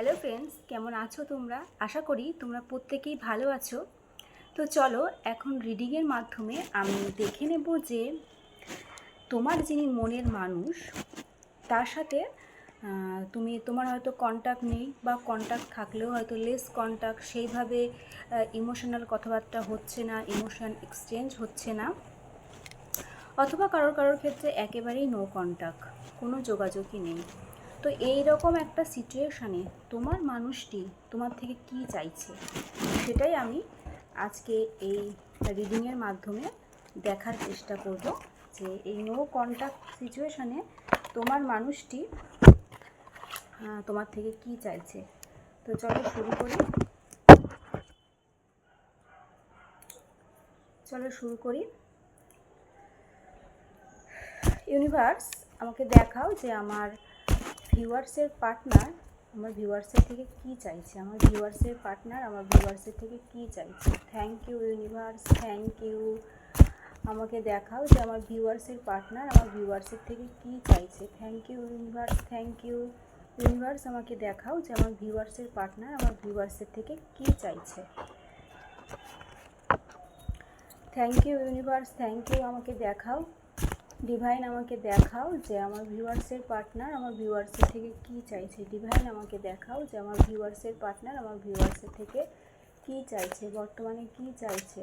Hello friends, কেমন আছো তোমরা? আশা করি তোমরা প্রত্যেকেই ভালো আছো। তো চলো এখন রিডিংয়ের মাধ্যমে আমি দেখে নেব যে তোমার যিনি মনের মানুষ তার সাথে তোমার হয়তো কন্ট্যাক্ট নেই, বা কন্ট্যাক্ট থাকলেও হয়তো লেস কন্ট্যাক্ট, সেইভাবে ইমোশনাল কথাবার্তা হচ্ছে না, ইমোশন এক্সচেঞ্জ হচ্ছে না, অথবা কারোর ক্ষেত্রে একেবারেই নো কন্ট্যাক্ট, কোনো যোগাযোগই নেই। তো এই রকম একটা সিচুয়েশানে তোমার মানুষটি তোমার থেকে কি চাইছে সেটাই আমি আজকে এই রিডিংয়ের মাধ্যমে দেখার চেষ্টা করব, যে এই নো কন্ট্যাক্ট সিচুয়েশানে তোমার মানুষটি তোমার থেকে কি চাইছে। তো চলো শুরু করি। ইউনিভার্স, আমাকে দেখাও যে আমার ভিউয়ার্সের পার্টনার আমার ভিউয়ার্সের থেকে কি চাইছে, আমার ভিউয়ার্সের পার্টনার আমার ভিউয়ার্সের থেকে কি চাইছে। Thank you universe, thank you. আমাকে দেখাও যে আমার ভিউয়ার্সের পার্টনার আমার ভিউয়ার্সের থেকে কি চাইছে। Thank you universe, thank you universe. আমাকে দেখাও যে আমার ভিউয়ার্সের পার্টনার আমার ভিউয়ার্সের থেকে কি চাইছে। Thank you universe, thank you. আমাকে দেখাও ডিভাইন, আমাকে দেখাও যে আমার ভিউয়ার্সের পার্টনার আমার ভিউয়ার্সের থেকে কি চাইছে। ডিভাইন, আমাকে দেখাও যে আমার ভিউয়ার্সের পার্টনার আমার ভিউয়ার্সের থেকে কি চাইছে, বর্তমানে কি চাইছে।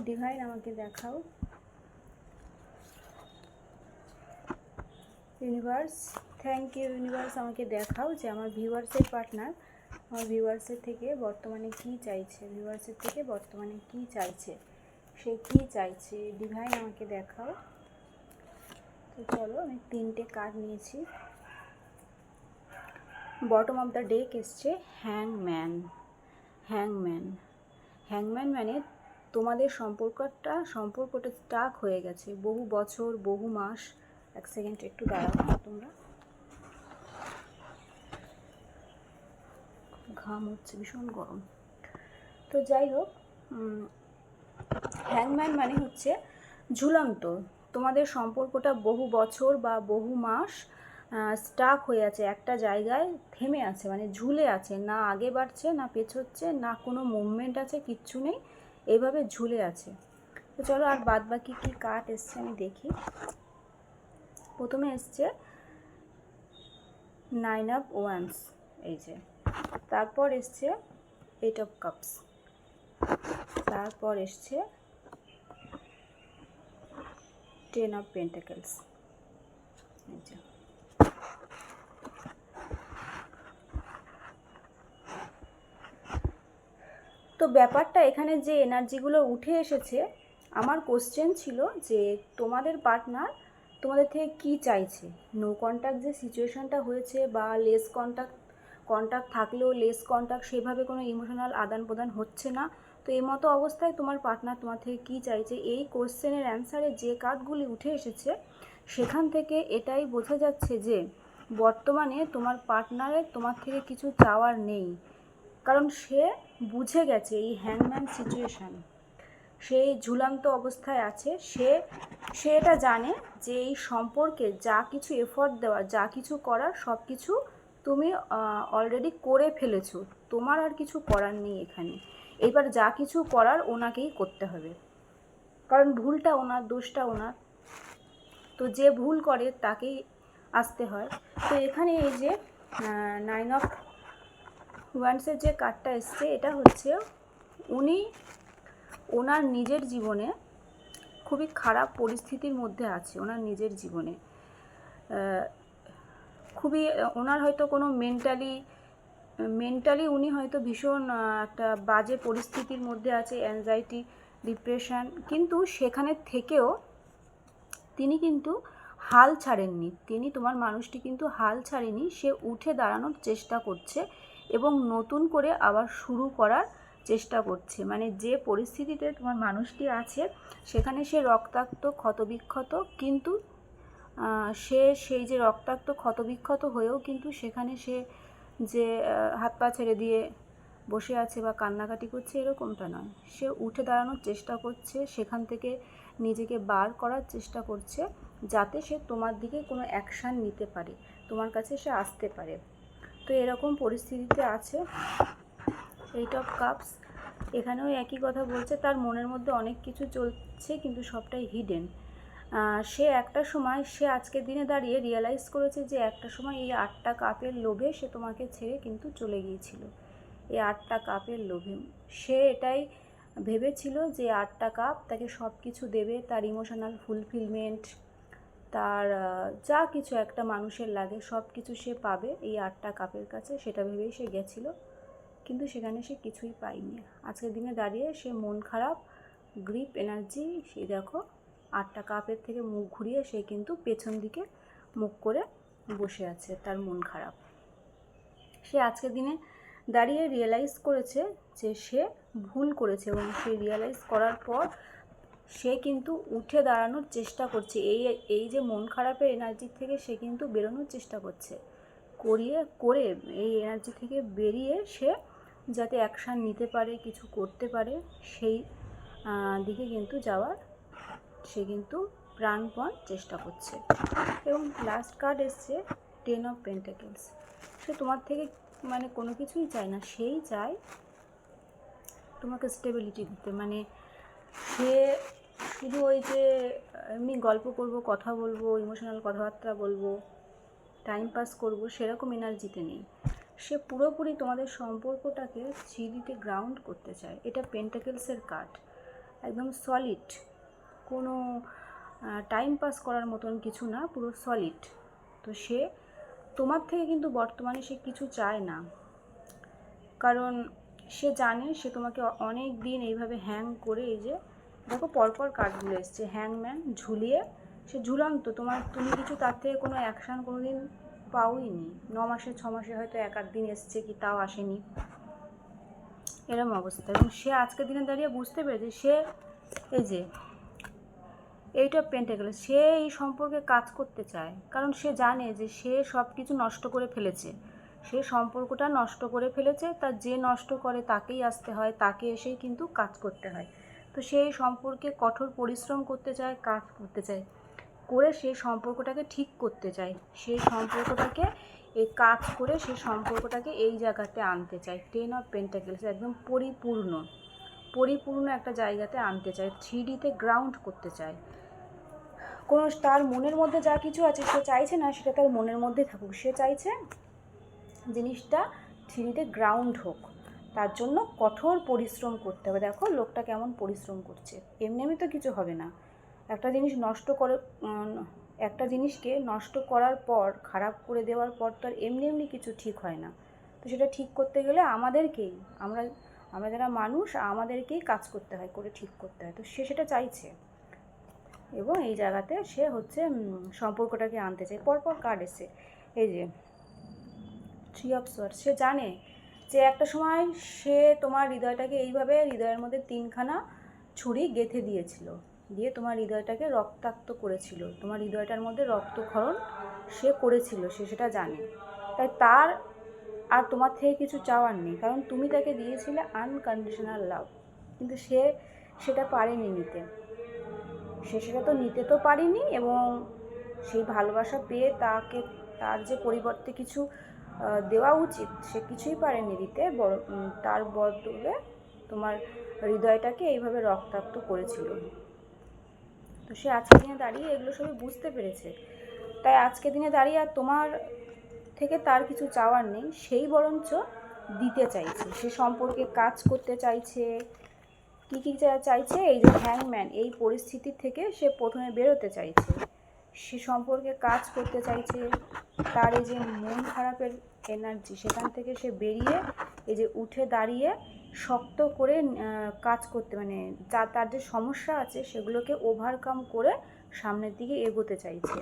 ডিভাইন, আমাকে দেখাও। Universe, thank you universe. আমাকে দেখাও যে আমার ভিউয়ার্সের পার্টনার আমার ভিউয়ার্সের থেকে বর্তমানে কি চাইছে, ভিউয়ার্সের থেকে বর্তমানে কি চাইছে, সে কি চাইছে। ডিভাইন, আমাকে দেখাও। তো চলো, আমি 3টে কার্ড নিয়েছি। বটম অফ দ্য ডেক এসছে হ্যাংম্যান। হ্যাংম্যান মানে তোমাদের সম্পর্কটা স্টাক হয়ে গেছে বহু বছর বহু মাস। এক সেকেন্ড একটু দাঁড়াও তোমরা, ঘাম হচ্ছে, ভীষণ গরম। তো যাই হোক, হ্যাংম্যান মানে হচ্ছে ঝুলন্ত। তোমাদের সম্পর্কটা বহু বছর বা বহু মাস স্টাক হয়ে আছে, একটা জায়গায় থেমে আছে, মানে ঝুলে আছে, না আগে বাড়ছে না পেছোচ্ছে, না কোনো মুভমেন্ট আছে, কিচ্ছু নেই, এইভাবে ঝুলে আছে। তো চলো আর বাদ বাকি কী কার্ড এসছে আমি দেখি। প্রথমে এসছে 9 অফ ওয়ান্স, এই যে। তারপর এসছে 8 অফ কাপস। তারপর এসছে 10 অফ পেন্টাকেলস, এই যে। তো ব্যাপারটা এখানে যে এনার্জিগুলো উঠে এসেছে, আমার কোশ্চেন ছিল যে তোমাদের পার্টনার তোমাদের থেকে কি চাইছে। নো কন্ট্যাক্ট যে সিচুয়েশানটা হয়েছে, বা লেস কন্ট্যাক্ট থাকলেও লেস কন্ট্যাক্ট, সেভাবে কোনো ইমোশনাল আদান প্রদান হচ্ছে না। তো এই মতো অবস্থায় তোমার পার্টনার তোমার থেকে কী চাইছে, এই কোশ্চেনের অ্যান্সারে যে কার্ডগুলি উঠে এসেছে সেখান থেকে এটাই বোঝা যাচ্ছে যে বর্তমানে তোমার পার্টনারের তোমার থেকে কিছু চাওয়ার নেই, কারণ সে বুঝে গেছে এই হ্যাংম্যান সিচুয়েশান, সে ঝুলন্ত অবস্থায় আছে। সে এটা জানে যে এই সম্পর্কে যা কিছু এফোর্ট দেওয়া, যা কিছু করার, সব কিছু তুমি অলরেডি করে ফেলেছো, তোমার আর কিছু করার নেই এখানে। এবার যা কিছু করার ওনাকেই করতে হবে, কারণ ভুলটা ওনার, দোষটা ওনার। তো যে ভুল করে তাকেই আসতে হয়। তো এখানে এই যে 9 অফ ওয়ান্সের যে কার্ডটা এসছে, এটা হচ্ছে উনি ওনার নিজের জীবনে খুবই খারাপ পরিস্থিতির মধ্যে আছে। ওনার নিজের জীবনে খুবই, ওনার হয়তো কোনো মেন্টালি উনি হয়তো ভীষণ একটা বাজে পরিস্থিতির মধ্যে আছে, অ্যাংজাইটি, ডিপ্রেশন, কিন্তু সেখানে থেকেও তিনি কিন্তু হাল ছাড়েননি। তোমার মানুষটি কিন্তু হাল ছাড়েনি, সে উঠে দাঁড়ানোর চেষ্টা করছে এবং নতুন করে আবার শুরু করার চেষ্টা করছে। মানে যে পরিস্থিতিতে তোমার মানুষটি আছে সেখানে সে রক্তাক্ত ক্ষতবিক্ষত, কিন্তু সে সেই যে রক্তাক্ত ক্ষতবিক্ষত হয়েও কিন্তু সেখানে সে যে হাত পা ছেড়ে দিয়ে বসে আছে বা কান্নাকাটি করছে, এরকমটা নয়। সে উঠে দাঁড়ানোর চেষ্টা করছে, সেখান থেকে নিজেকে বার করার চেষ্টা করছে, যাতে সে তোমার দিকে কোনো অ্যাকশান নিতে পারে, তোমার কাছে সে আসতে পারে। তো তো এরকম পরিস্থিতিতে আছে। 8 অফ কাপস, এখানেও একই কথা বলছে, তার মনের মধ্যে অনেক কিছু চলছে কিন্তু সবটাই হিডেন। সে একটা সময়, সে আজকের দিনে দাঁড়িয়ে রিয়েলাইজ করেছে যে একটা সময় এই 8টা কাপের লোভে সে তোমাকে ছেড়ে কিন্তু চলে গিয়েছিল। এই 8টা কাপের লোভে সে এটাই ভেবেছিল যে 8টা কাপ তাকে সব কিছু দেবে, তার ইমোশনাল ফুলফিলমেন্ট, তার যা কিছু একটা মানুষের লাগে সব কিছু সে পাবে এই 8টা কাপের কাছে, সেটা ভেবেই সে গেছিল। কিন্তু সেখানে সে কিছুই পায়নি। আজকের দিনে দাঁড়িয়ে সে মন খারাপ, গ্রিপ এনার্জি, সেই দেখো 8টা কাপের থেকে মুখ ঘুরিয়ে সে কিন্তু পেছন দিকে মুখ করে বসে আছে, তার মন খারাপ। সে আজকের দিনে দাঁড়িয়ে রিয়েলাইজ করেছে যে সে ভুল করেছে এবং সে রিয়েলাইজ করার পর সে কিন্তু উঠে দাঁড়ানোর চেষ্টা করছে। এই যে মন খারাপের এনার্জি থেকে সে কিন্তু বেরোনোর চেষ্টা করছে, করে এই এনার্জি থেকে বেরিয়ে সে যাতে অ্যাকশান নিতে পারে, কিছু করতে পারে, সেই দিকে কিন্তু যাওয়ার সে কিন্তু প্রাণপণ চেষ্টা করছে। এবং লাস্ট কার্ড এসছে 10 অফ পেন্টাকেলস। সে তোমার থেকে মানে কোনো কিছুই চায় না, সেই চায় তোমাকে স্টেবিলিটি দিতে। মানে সে শুধু ওই যে এমনি গল্প করব, কথা বলবো, ইমোশনাল কথাবার্তা বলবো, টাইম পাস করব, সেরকম এনার্জিতে নেই। সে পুরোপুরি তোমাদের সম্পর্কটাকে সিঁড়িতে গ্রাউন্ড করতে চায়। এটা পেন্টাকেলসের কার্ড, একদম সলিড, কোনো টাইম পাস করার মতন কিছু না, পুরো সলিড। তো সে তোমার থেকে কিন্তু বর্তমানে সে কিছু চায় না, কারণ সে জানে সে তোমাকে অনেক দিন এইভাবে হ্যাং করে, এই যে দেখো পরপর কার্ডগুলো এসছে, হ্যাংম্যান, ঝুলিয়ে, সে ঝুলন্ত। তুমি কিছু তার থেকে কোনো অ্যাকশান কোনো দিন পাওই নি। 9 মাসে 6 মাসে হয়তো এক দিন এসছে, কি তাও আসেনি, এরম অবস্থা। এবং সে আজকের দিনে দাঁড়িয়ে বুঝতে পেরেছে, সে এই যে 8 অফ পেন্টাকেলস, সে এই সম্পর্কে কাজ করতে চায়, কারণ সে জানে যে সে সব কিছু নষ্ট করে ফেলেছে, সে সম্পর্কটা নষ্ট করে ফেলেছে। তার যে নষ্ট করে তাকেই আসতে হয়, তাকে এসেই কিন্তু কাজ করতে হয়। তো সে এই সম্পর্কে কঠোর পরিশ্রম করতে চায়, কাজ করতে চায়, করে সেই সম্পর্কটাকে ঠিক করতে চায়, সেই সম্পর্কটাকে এই কাজ করে সেই সম্পর্কটাকে এই জায়গাতে আনতে চায়। 10 অফ পেন্টাকেলস, একদম পরিপূর্ণ একটা জায়গাতে আনতে চায়, 3Dতে গ্রাউন্ড করতে চায়। কোনো তার মনের মধ্যে যা কিছু আছে সে চাইছে না সেটা তার মনের মধ্যে থাকুক, সে চাইছে জিনিসটা 3Dতে গ্রাউন্ড হোক। তার জন্য কঠোর পরিশ্রম করতে হবে। দেখো লোকটা কেমন পরিশ্রম করছে, এমনি তো কিছু হবে না। একটা জিনিসকে নষ্ট করার পর, খারাপ করে দেওয়ার পর তো আর এমনি কিছু ঠিক হয় না। তো সেটা ঠিক করতে গেলে আমাদেরকেই, আমরা যারা মানুষ, আমাদেরকেই কাজ করতে হয়, করে ঠিক করতে হয়। তো সে সেটা চাইছে এবং এই জায়গাতে সে হচ্ছে সম্পর্কটাকে আনতে চায়। পরপর কার্ড এসে এই যে 3 অফ সোয়ার্ডস, সে জানে যে একটা সময় সে তোমার হৃদয়টাকে এইভাবে, হৃদয়ের মধ্যে 3খানা ছুরি গেঁথে দিয়েছিল, দিয়ে তোমার হৃদয়টাকে রক্তাক্ত করেছিল, তোমার হৃদয়টার মধ্যে রক্তক্ষরণ সে করেছিল, সে সেটা জানে। তাই তার আর তোমার থেকে কিছু চাওয়ার নেই, কারণ তুমি তাকে দিয়েছিলে আনকন্ডিশনাল লাভ, কিন্তু সে সেটা পারেনি নিতে। সে সেটা তো নিতে তো পারেনি, এবং সেই ভালোবাসা পেয়ে তার যে পরিবর্তে কিছু দেওয়া উচিত সে কিছুই পারেনি দিতে, তার বদলে তোমার হৃদয়টাকে এইভাবে রক্তাক্ত করেছিল। তো সে আজকের দিনে দাঁড়িয়ে এগুলো সবই বুঝতে পেরেছে। তাই আজকের দিনে দাঁড়িয়ে আর তোমার থেকে তার কিছু চাওয়ার নেই, সেই বরঞ্চ দিতে চাইছে, সে সম্পর্কে কাজ করতে চাইছে। কী চাইছে, এই যে হ্যাংম্যান, এই পরিস্থিতি থেকে সে প্রথমে বেরোতে চাইছে, সে সম্পর্কে কাজ করতে চাইছে। তার এই যে মন খারাপের এনার্জি, সেখান থেকে সে বেরিয়ে এই যে উঠে দাঁড়িয়ে শক্ত করে কাজ করতে, মানে তার যে সমস্যা আছে সেগুলোকে ওভারকাম করে সামনের দিকে এগোতে চাইছে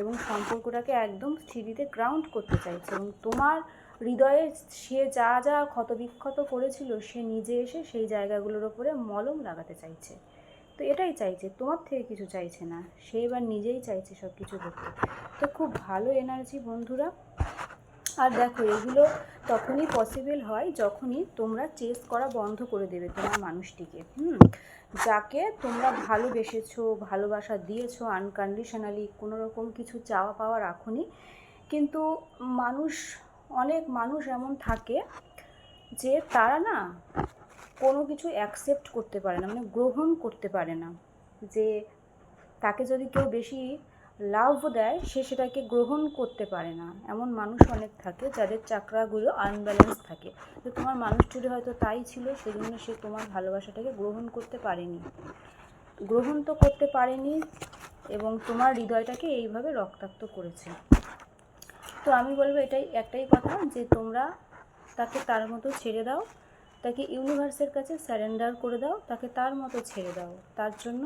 এবং সম্পর্কটাকে একদম 3Dতে গ্রাউন্ড করতে চাইছে। এবং তোমার হৃদয়ে সে যা যা ক্ষতবিক্ষত করেছিল সে নিজে এসে সেই জায়গাগুলোর ওপরে মলম লাগাতে চাইছে। তো এটাই চাইছে, তোমার থেকে কিছু চাইছে না, সে এবার নিজেই চাইছে সব কিছু করতে। তো খুব ভালো এনার্জি বন্ধুরা। আর দেখো এগুলো তখনই পসিবল হয় যখনই তোমরা চেস করা বন্ধ করে দেবে তোমার মানুষটিকে, যাকে তোমরা ভালোবেসেছো, ভালোবাসা দিয়েছো আনকন্ডিশনালি, কোনো রকম কিছু চাওয়া পাওয়া রাখোনি। কিন্তু মানুষ অনেক মানুষ এমন থাকে যে তারা না কোনো কিছু অ্যাকসেপ্ট করতে পারে না, মানে গ্রহণ করতে পারে না, যে তাকে যদি কেউ বেশি লাভ দেয় সে সেটাকে গ্রহণ করতে পারে না। এমন মানুষ অনেক থাকে যাদের চাকরাগুলো আনব্যালেন্স থাকে। তো তোমার মানুষটির হয়তো তাই ছিল, সেই জন্য সে তোমার ভালোবাসাটাকে গ্রহণ করতে পারেনি, গ্রহণ তো করতে পারেনি এবং তোমার হৃদয়টাকে এইভাবে রক্তাক্ত করেছে। তো আমি বলবো একটাই কথা, যে তোমরা তাকে তার মতো ছেড়ে দাও, তাকে ইউনিভার্সের কাছে স্যারেন্ডার করে দাও, তাকে তার মতো ছেড়ে দাও, তার জন্য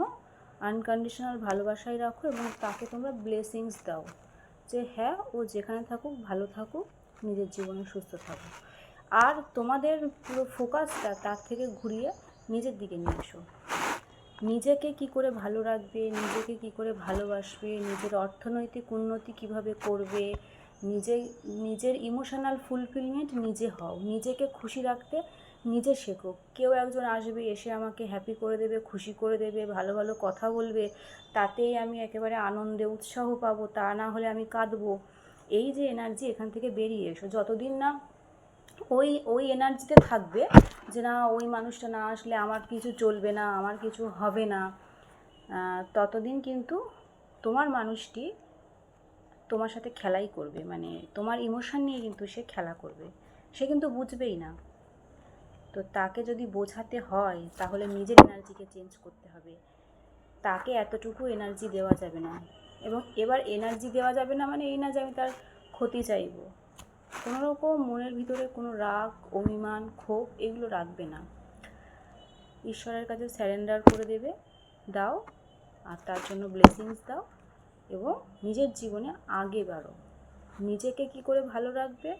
আনকন্ডিশনাল ভালোবাসায় রাখো এবং তাকে তোমরা ব্লেসিংস দাও যে হ্যাঁ ও যেখানে থাকুক ভালো থাকুক, নিজের জীবনে সুস্থ থাকুক। আর তোমাদের পুরো ফোকাসটা তার থেকে ঘুরিয়ে নিজের দিকে নিয়ে এসো। নিজেকে কি করে ভালো রাখবে, নিজেকে কি করে ভালোবাসবে, নিজের অর্থনৈতিক উন্নতি কিভাবে করবে, নিজের ইমোশনাল ফুলফিলমেন্ট নিজে হও, নিজেকে খুশি রাখতে নিজে শেখো। কেউ একজন আসবে এসে আমাকে হ্যাপি করে দেবে, খুশি করে দেবে, ভালো ভালো কথা বলবে, তাতেই আমি একেবারে আনন্দে উৎসাহ পাবো, তা না হলে আমি কাঁদবো। এই যে এনার্জি, এখান থেকে বেরিয়ে এসো। যতদিন না ওই এনার্জিতে থাকবে যে না ওই মানুষটা না আসলে আমার কিছু চলবে না, আমার কিছু হবে না, ততদিন কিন্তু তোমার মানুষটি তোমার সাথে খেলাই করবে, মানে তোমার ইমোশন নিয়ে কিন্তু সে খেলা করবে, সে কিন্তু বুঝবেই না। তো তাকে যদি বোঝাতে হয় তাহলে নিজের এনার্জিকে চেঞ্জ করতে হবে, তাকে এতটুকু এনার্জি দেওয়া যাবে না। এবং এবার এনার্জি দেওয়া যাবে না মানে এই না যে আমি তার ক্ষতি চাইবো, কোনো রকম মনের ভিতরে কোনো রাগ, অভিমান, ক্ষোভ এগুলো রাখবে না। ঈশ্বরের কাছে স্যারেন্ডার করে দাও আর তার জন্য ব্লেসিংস দাও এবং নিজের জীবনে আগে বাড়ো। নিজেকে কি করে ভালো রাখবে,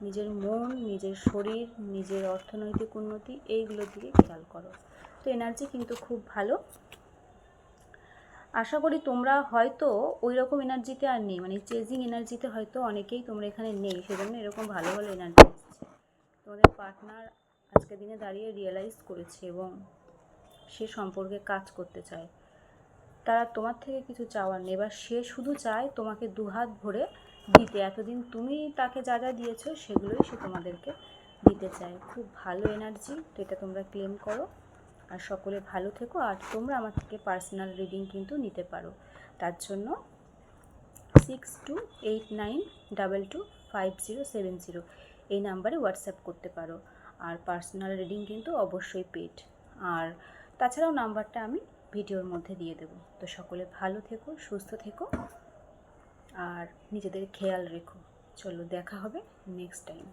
নিজের মন, নিজের শরীর, নিজের অর্থনৈতিক উন্নতি এইগুলোর দিকে খেয়াল করো। তো এনার্জি কিন্তু খুব ভালো। আশা করি তোমরা হয়তো ওই রকম এনার্জিতে আর নেই, মানে চেজিং এনার্জিতে হয়তো অনেকেই তোমরা এখানে নেই, সেজন্য এরকম ভালো ভালো এনার্জি এসেছে। তোমাদের পার্টনার আজকের দিনে দাঁড়িয়ে রিয়েলাইজ করেছে এবং সে সম্পর্কে কাজ করতে চায়। তারা তোমার থেকে কিছু চাওয়ার নেই, এবার সে শুধু চায় তোমাকে দুহাত ভরে দিতে। এতদিন তুমি তাকে যা যা দিয়েছো সেগুলোই সে তোমাদেরকে দিতে চায়। খুব ভালো এনার্জি, তো এটা তোমরা ক্লেম করো। আর সকলে ভালো থেকো। আর তোমরা আমার থেকে পার্সোনাল রিডিং কিন্তু নিতে পারো, তার জন্য 6289225070 এই নাম্বারে হোয়াটসঅ্যাপ করতে পারো। আর পার্সোনাল রিডিং কিন্তু অবশ্যই পেড। আর তাছাড়াও নাম্বারটা আমি ভিডিওর মধ্যে দিয়ে দেবো। তো সকলে ভালো থেকো, সুস্থ থেকো আর নিজেদের খেয়াল রেখো। চলো দেখা হবে নেক্সট টাইম।